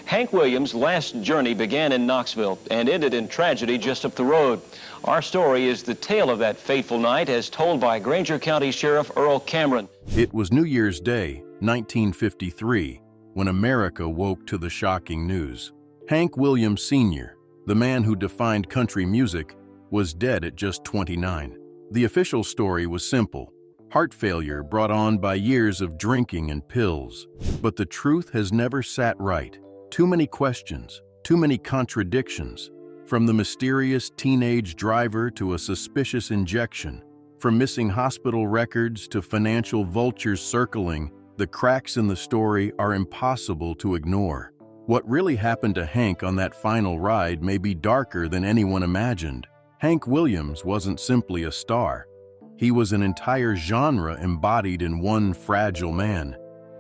Hank Williams' last journey began in Knoxville and ended in tragedy just up the road. Our story is the tale of that fateful night as told by Granger County Sheriff Earl Cameron. It was New Year's Day, 1953, when America woke to the shocking news. Hank Williams Sr., the man who defined country music, was dead at just 29. The official story was simple: heart failure brought on by years of drinking and pills. But the truth has never sat right. Too many questions, too many contradictions. From the mysterious teenage driver to a suspicious injection, from missing hospital records to financial vultures circling, the cracks in the story are impossible to ignore. What really happened to Hank on that final ride may be darker than anyone imagined. Hank Williams wasn't simply a star. He was an entire genre embodied in one fragile man.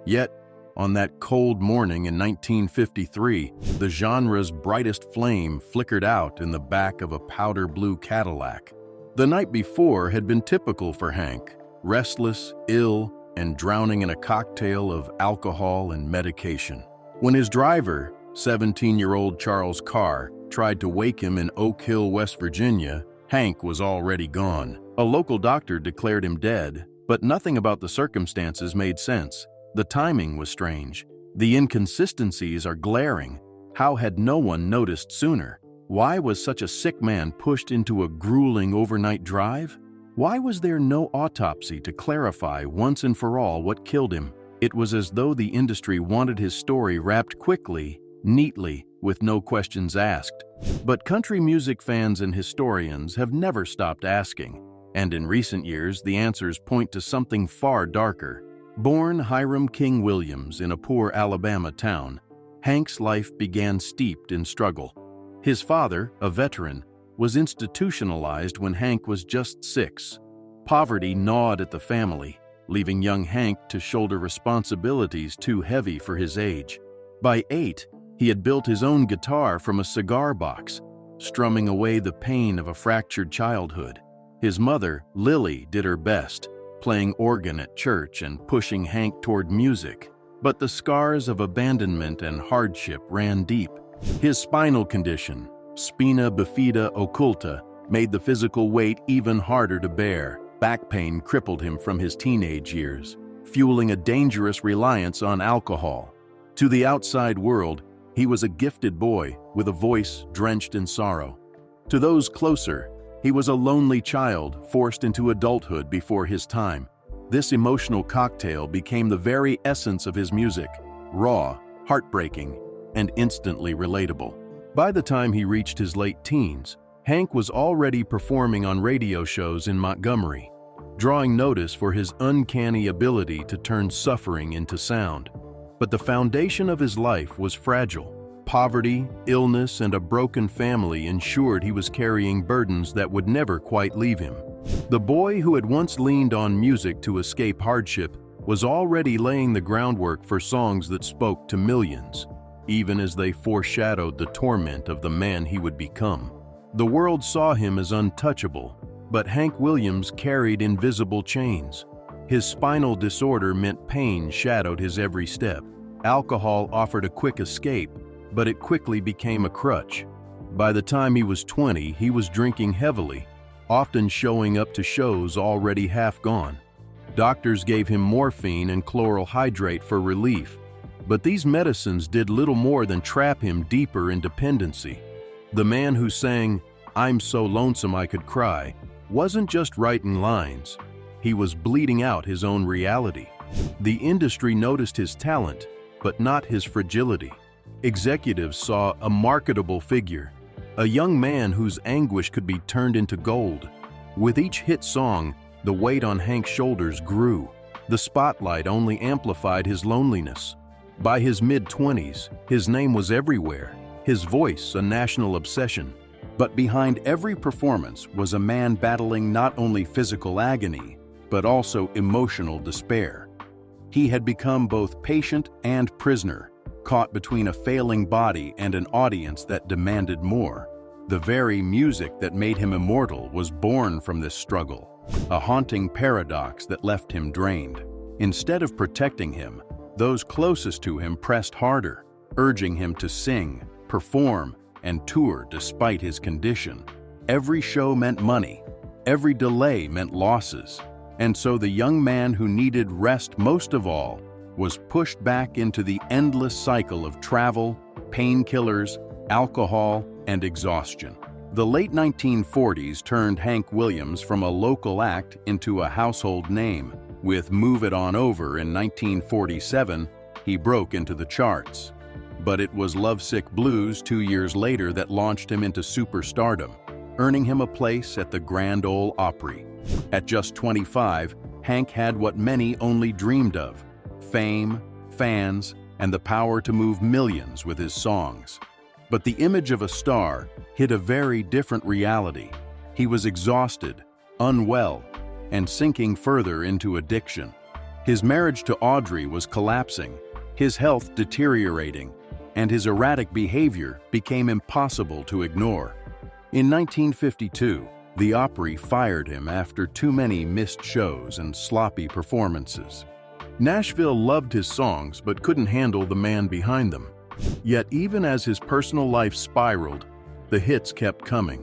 Yet, on that cold morning in 1953, the genre's brightest flame flickered out in the back of a powder blue Cadillac. The night before had been typical for Hank: restless, ill, and drowning in a cocktail of alcohol and medication. When his driver, 17-year-old Charles Carr, tried to wake him in Oak Hill, West Virginia, Hank was already gone. A local doctor declared him dead, but nothing about the circumstances made sense. The timing was strange. The inconsistencies are glaring. How had no one noticed sooner? Why was such a sick man pushed into a grueling overnight drive? Why was there no autopsy to clarify once and for all what killed him? It was as though the industry wanted his story wrapped quickly, neatly, with no questions asked. But country music fans and historians have never stopped asking, and in recent years the answers point to something far darker. Born Hiram King Williams in a poor Alabama town, Hank's life began steeped in struggle. His father, a veteran, was institutionalized when Hank was just 6. Poverty gnawed at the family, leaving young Hank to shoulder responsibilities too heavy for his age. By 8, he had built his own guitar from a cigar box, strumming away the pain of a fractured childhood. His mother, Lily, did her best, playing organ at church and pushing Hank toward music. But the scars of abandonment and hardship ran deep. His spinal condition, spina bifida occulta, made the physical weight even harder to bear. Back pain crippled him from his teenage years, fueling a dangerous reliance on alcohol. To the outside world, he was a gifted boy with a voice drenched in sorrow. To those closer, he was a lonely child forced into adulthood before his time. This emotional cocktail became the very essence of his music: raw, heartbreaking, and instantly relatable. By the time he reached his late teens, Hank was already performing on radio shows in Montgomery, drawing notice for his uncanny ability to turn suffering into sound. But the foundation of his life was fragile. Poverty, illness, and a broken family ensured he was carrying burdens that would never quite leave him. The boy who had once leaned on music to escape hardship was already laying the groundwork for songs that spoke to millions, even as they foreshadowed the torment of the man he would become. The world saw him as untouchable, but Hank Williams carried invisible chains. His spinal disorder meant pain shadowed his every step. Alcohol offered a quick escape, but it quickly became a crutch. By the time he was 20, he was drinking heavily, often showing up to shows already half gone. Doctors gave him morphine and chloral hydrate for relief, but these medicines did little more than trap him deeper in dependency. The man who sang, "I'm so lonesome I could cry," wasn't just writing lines. He was bleeding out his own reality. The industry noticed his talent, but not his fragility. Executives saw a marketable figure, a young man whose anguish could be turned into gold. With each hit song, the weight on Hank's shoulders grew. The spotlight only amplified his loneliness. By his mid-20s, his name was everywhere, his voice a national obsession. But behind every performance was a man battling not only physical agony, but also emotional despair. He had become both patient and prisoner, caught between a failing body and an audience that demanded more. The very music that made him immortal was born from this struggle, a haunting paradox that left him drained. Instead of protecting him, those closest to him pressed harder, urging him to sing, perform, and tour despite his condition. Every show meant money. Every delay meant losses. And so the young man who needed rest most of all was pushed back into the endless cycle of travel, painkillers, alcohol, and exhaustion. The late 1940s turned Hank Williams from a local act into a household name. With Move It On Over in 1947, he broke into the charts. But it was Lovesick Blues 2 years later that launched him into superstardom, earning him a place at the Grand Ole Opry. At just 25, Hank had what many only dreamed of: fame, fans, and the power to move millions with his songs. But the image of a star hid a very different reality. He was exhausted, unwell, and sinking further into addiction. His marriage to Audrey was collapsing, his health deteriorating, and his erratic behavior became impossible to ignore. In 1952, the Opry fired him after too many missed shows and sloppy performances. Nashville loved his songs but couldn't handle the man behind them. Yet even as his personal life spiraled, the hits kept coming.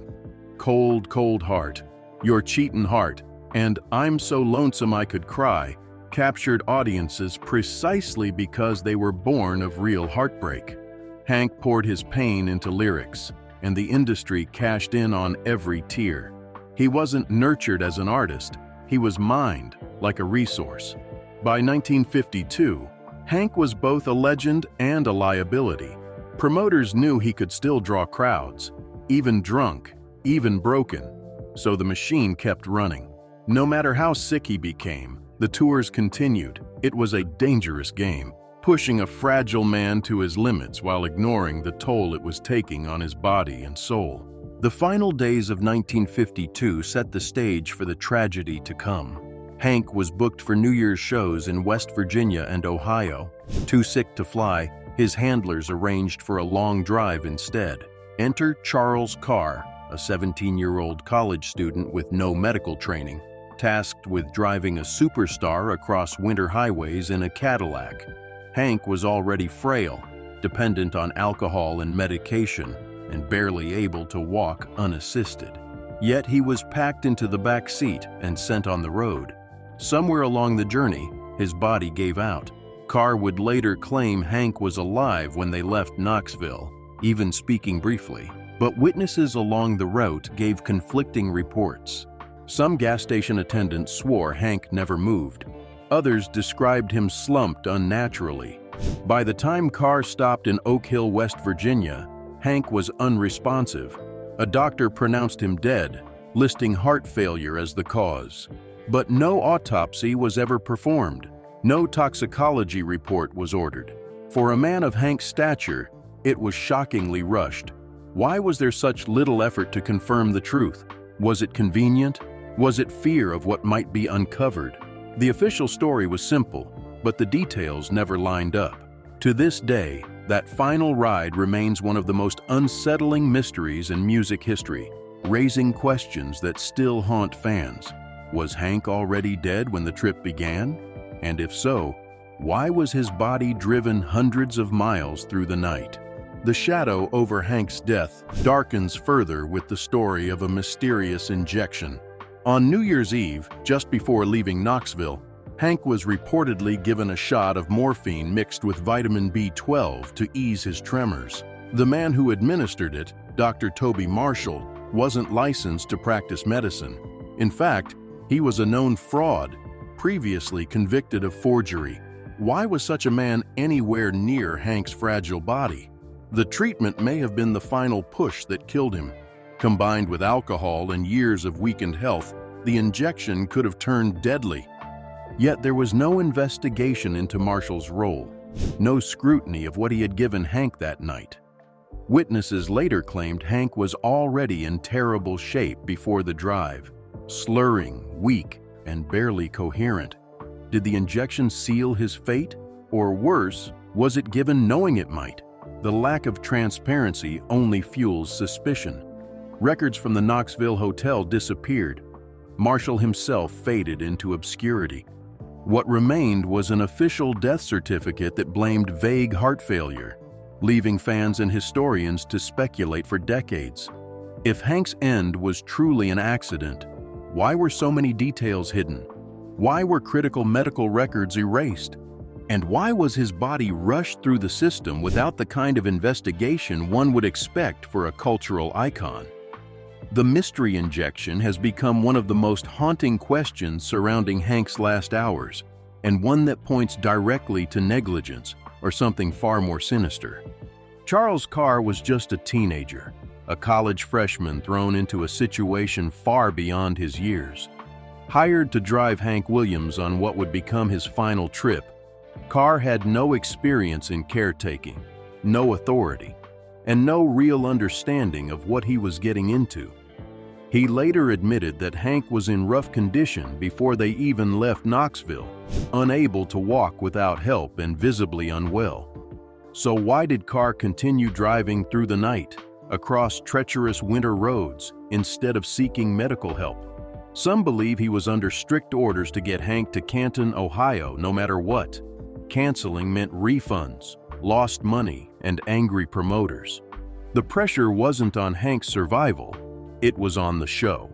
Cold, Cold Heart, Your Cheatin' Heart, and I'm So Lonesome I Could Cry captured audiences precisely because they were born of real heartbreak. Hank poured his pain into lyrics, and the industry cashed in on every tear. He wasn't nurtured as an artist, he was mined like a resource. By 1952, Hank was both a legend and a liability. Promoters knew he could still draw crowds, even drunk, even broken, so the machine kept running. No matter how sick he became, the tours continued. It was a dangerous game, pushing a fragile man to his limits while ignoring the toll it was taking on his body and soul. The final days of 1952 set the stage for the tragedy to come. Hank was booked for New Year's shows in West Virginia and Ohio. Too sick to fly, his handlers arranged for a long drive instead. Enter Charles Carr, a 17-year-old college student with no medical training, tasked with driving a superstar across winter highways in a Cadillac. Hank was already frail, dependent on alcohol and medication, and barely able to walk unassisted. Yet he was packed into the back seat and sent on the road. Somewhere along the journey, his body gave out. Carr would later claim Hank was alive when they left Knoxville, even speaking briefly. But witnesses along the route gave conflicting reports. Some gas station attendants swore Hank never moved. Others described him slumped unnaturally. By the time Carr stopped in Oak Hill, West Virginia, Hank was unresponsive. A doctor pronounced him dead, listing heart failure as the cause. But no autopsy was ever performed. No toxicology report was ordered. For a man of Hank's stature, it was shockingly rushed. Why was there such little effort to confirm the truth? Was it convenient? Was it fear of what might be uncovered? The official story was simple, but the details never lined up. To this day, that final ride remains one of the most unsettling mysteries in music history, raising questions that still haunt fans. Was Hank already dead when the trip began? And if so, why was his body driven hundreds of miles through the night? The shadow over Hank's death darkens further with the story of a mysterious injection. On New Year's Eve, just before leaving Knoxville, Hank was reportedly given a shot of morphine mixed with vitamin B12 to ease his tremors. The man who administered it, Dr. Toby Marshall, wasn't licensed to practice medicine. In fact, he was a known fraud, previously convicted of forgery. Why was such a man anywhere near Hank's fragile body? The treatment may have been the final push that killed him. Combined with alcohol and years of weakened health, the injection could have turned deadly. Yet there was no investigation into Marshall's role, no scrutiny of what he had given Hank that night. Witnesses later claimed Hank was already in terrible shape before the drive, slurring, weak, and barely coherent. Did the injection seal his fate? Or worse, was it given knowing it might? The lack of transparency only fuels suspicion. Records from the Knoxville hotel disappeared. Marshall himself faded into obscurity. What remained was an official death certificate that blamed vague heart failure. leaving fans and historians to speculate for decades. If Hank's end was truly an accident, why were so many details hidden? Why were critical medical records erased? And why was his body rushed through the system without the kind of investigation one would expect for a cultural icon? The mystery injection has become one of the most haunting questions surrounding Hank's last hours, and one that points directly to negligence or something far more sinister. Charles Carr was just a teenager, a college freshman thrown into a situation far beyond his years. Hired to drive Hank Williams on what would become his final trip, Carr had no experience in caretaking, no authority, and no real understanding of what he was getting into. He later admitted that Hank was in rough condition before they even left Knoxville, unable to walk without help and visibly unwell. So why did Carr continue driving through the night, across treacherous winter roads, instead of seeking medical help? Some believe he was under strict orders to get Hank to Canton, Ohio, no matter what. Canceling meant refunds, lost money, and angry promoters. The pressure wasn't on Hank's survival, it was on the show.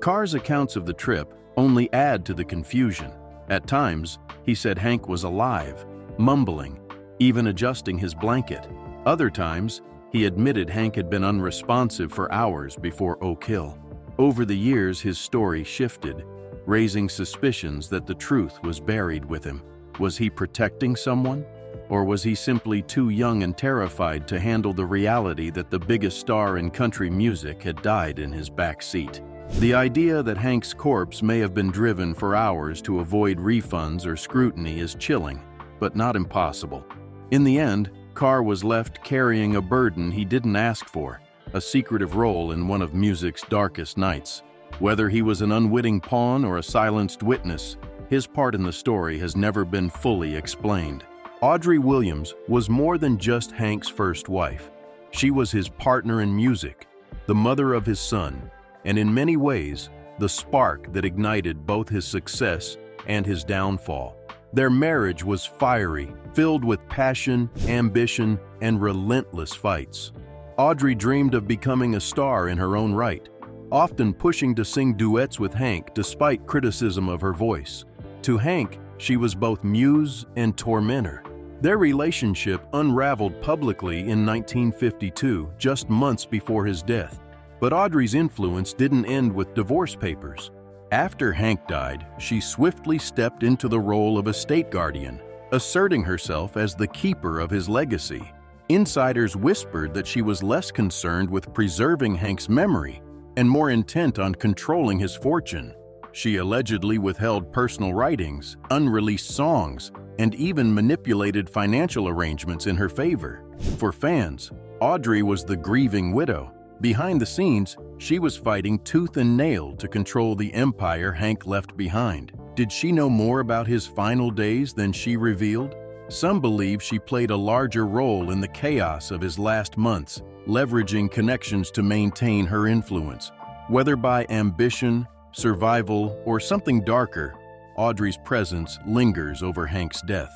Carr's accounts of the trip only add to the confusion. At times, he said Hank was alive, mumbling, even adjusting his blanket. Other times, he admitted Hank had been unresponsive for hours before Oak Hill. Over the years, his story shifted, raising suspicions that the truth was buried with him. Was he protecting someone? Or was he simply too young and terrified to handle the reality that the biggest star in country music had died in his back seat? The idea that Hank's corpse may have been driven for hours to avoid refunds or scrutiny is chilling, but not impossible. In the end, Carr was left carrying a burden he didn't ask for, a secretive role in one of music's darkest nights. Whether he was an unwitting pawn or a silenced witness, his part in the story has never been fully explained. Audrey Williams was more than just Hank's first wife. She was his partner in music, the mother of his son, and in many ways, the spark that ignited both his success and his downfall. Their marriage was fiery, filled with passion, ambition, and relentless fights. Audrey dreamed of becoming a star in her own right, often pushing to sing duets with Hank despite criticism of her voice. To Hank, she was both muse and tormentor. Their relationship unraveled publicly in 1952, just months before his death. But Audrey's influence didn't end with divorce papers. After Hank died, she swiftly stepped into the role of estate guardian, asserting herself as the keeper of his legacy. Insiders whispered that she was less concerned with preserving Hank's memory and more intent on controlling his fortune. She allegedly withheld personal writings, unreleased songs, and even manipulated financial arrangements in her favor. For fans, Audrey was the grieving widow. Behind the scenes, she was fighting tooth and nail to control the empire Hank left behind. Did she know more about his final days than she revealed? Some believe she played a larger role in the chaos of his last months, leveraging connections to maintain her influence. Whether by ambition, survival, or something darker, Audrey's presence lingers over Hank's death.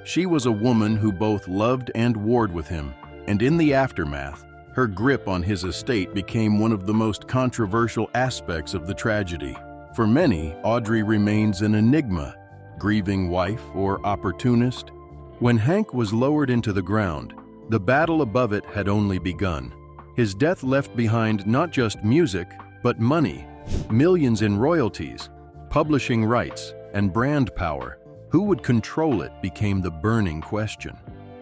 She was a woman who both loved and warred with him, and in the aftermath, her grip on his estate became one of the most controversial aspects of the tragedy. For many, Audrey remains an enigma, grieving wife or opportunist. When Hank was lowered into the ground, the battle above it had only begun. His death left behind not just music, but money, millions in royalties, publishing rights, and brand power. Who would control it became the burning question.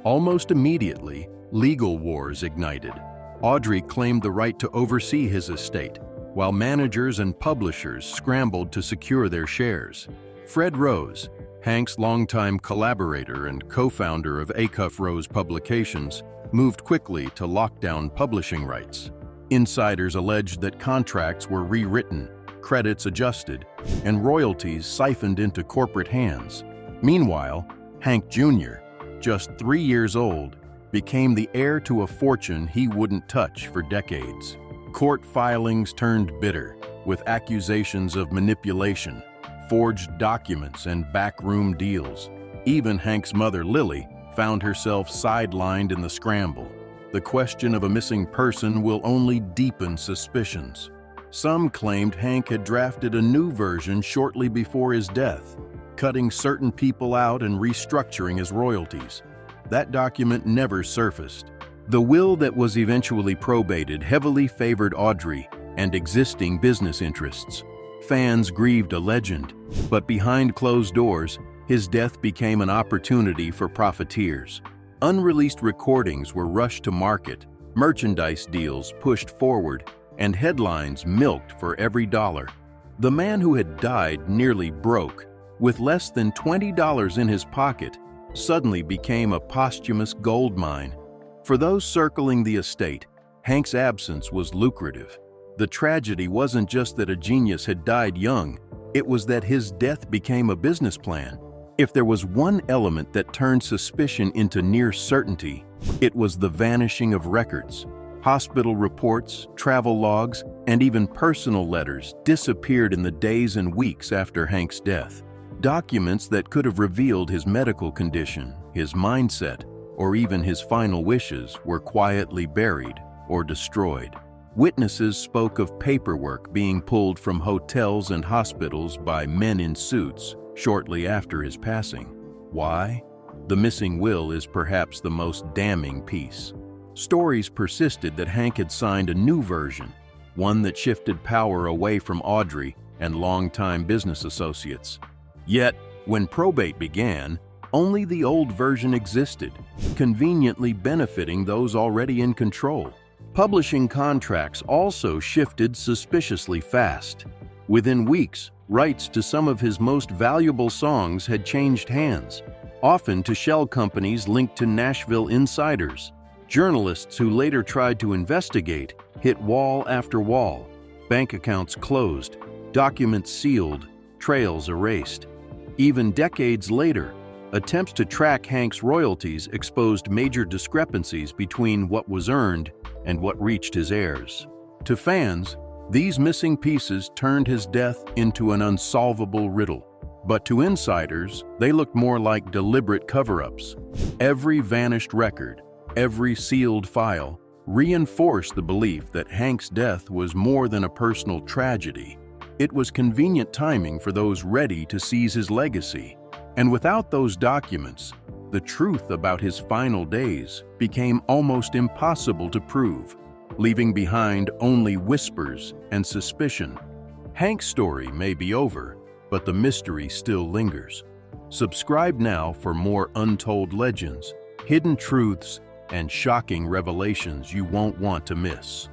Almost immediately, legal wars ignited. Audrey claimed the right to oversee his estate, while managers and publishers scrambled to secure their shares. Fred Rose, Hank's longtime collaborator and co-founder of Acuff Rose Publications, moved quickly to lock down publishing rights. Insiders alleged that contracts were rewritten, credits adjusted, and royalties siphoned into corporate hands. Meanwhile, Hank Jr., just 3 years old, became the heir to a fortune he wouldn't touch for decades. Court filings turned bitter, with accusations of manipulation, forged documents, and backroom deals. Even Hank's mother, Lily, found herself sidelined in the scramble. The question of a missing person will only deepen suspicions. Some claimed Hank had drafted a new version shortly before his death, cutting certain people out and restructuring his royalties. That document never surfaced. The will that was eventually probated heavily favored Audrey and existing business interests. Fans grieved a legend, but behind closed doors, his death became an opportunity for profiteers. Unreleased recordings were rushed to market, merchandise deals pushed forward, and headlines milked for every dollar. The man who had died nearly broke, with less than $20 in his pocket, suddenly became a posthumous gold mine. For those circling the estate, Hank's absence was lucrative. The tragedy wasn't just that a genius had died young, it was that his death became a business plan. If there was one element that turned suspicion into near certainty, it was the vanishing of records. Hospital reports, travel logs, and even personal letters disappeared in the days and weeks after Hank's death. Documents that could have revealed his medical condition, his mindset, or even his final wishes were quietly buried or destroyed. Witnesses spoke of paperwork being pulled from hotels and hospitals by men in suits shortly after his passing. Why? The missing will is perhaps the most damning piece. Stories persisted that Hank had signed a new version, one that shifted power away from Audrey and longtime business associates. Yet, when probate began, only the old version existed, conveniently benefiting those already in control. Publishing contracts also shifted suspiciously fast. Within weeks, rights to some of his most valuable songs had changed hands, often to shell companies linked to Nashville insiders. Journalists who later tried to investigate hit wall after wall. Bank accounts closed, documents sealed, trails erased. Even decades later, attempts to track Hank's royalties exposed major discrepancies between what was earned and what reached his heirs. To fans, these missing pieces turned his death into an unsolvable riddle. But to insiders, they looked more like deliberate cover-ups. Every vanished record, every sealed file, reinforced the belief that Hank's death was more than a personal tragedy. It was convenient timing for those ready to seize his legacy. And without those documents, the truth about his final days became almost impossible to prove, leaving behind only whispers and suspicion. Hank's story may be over, but the mystery still lingers. Subscribe now for more untold legends, hidden truths, and shocking revelations you won't want to miss.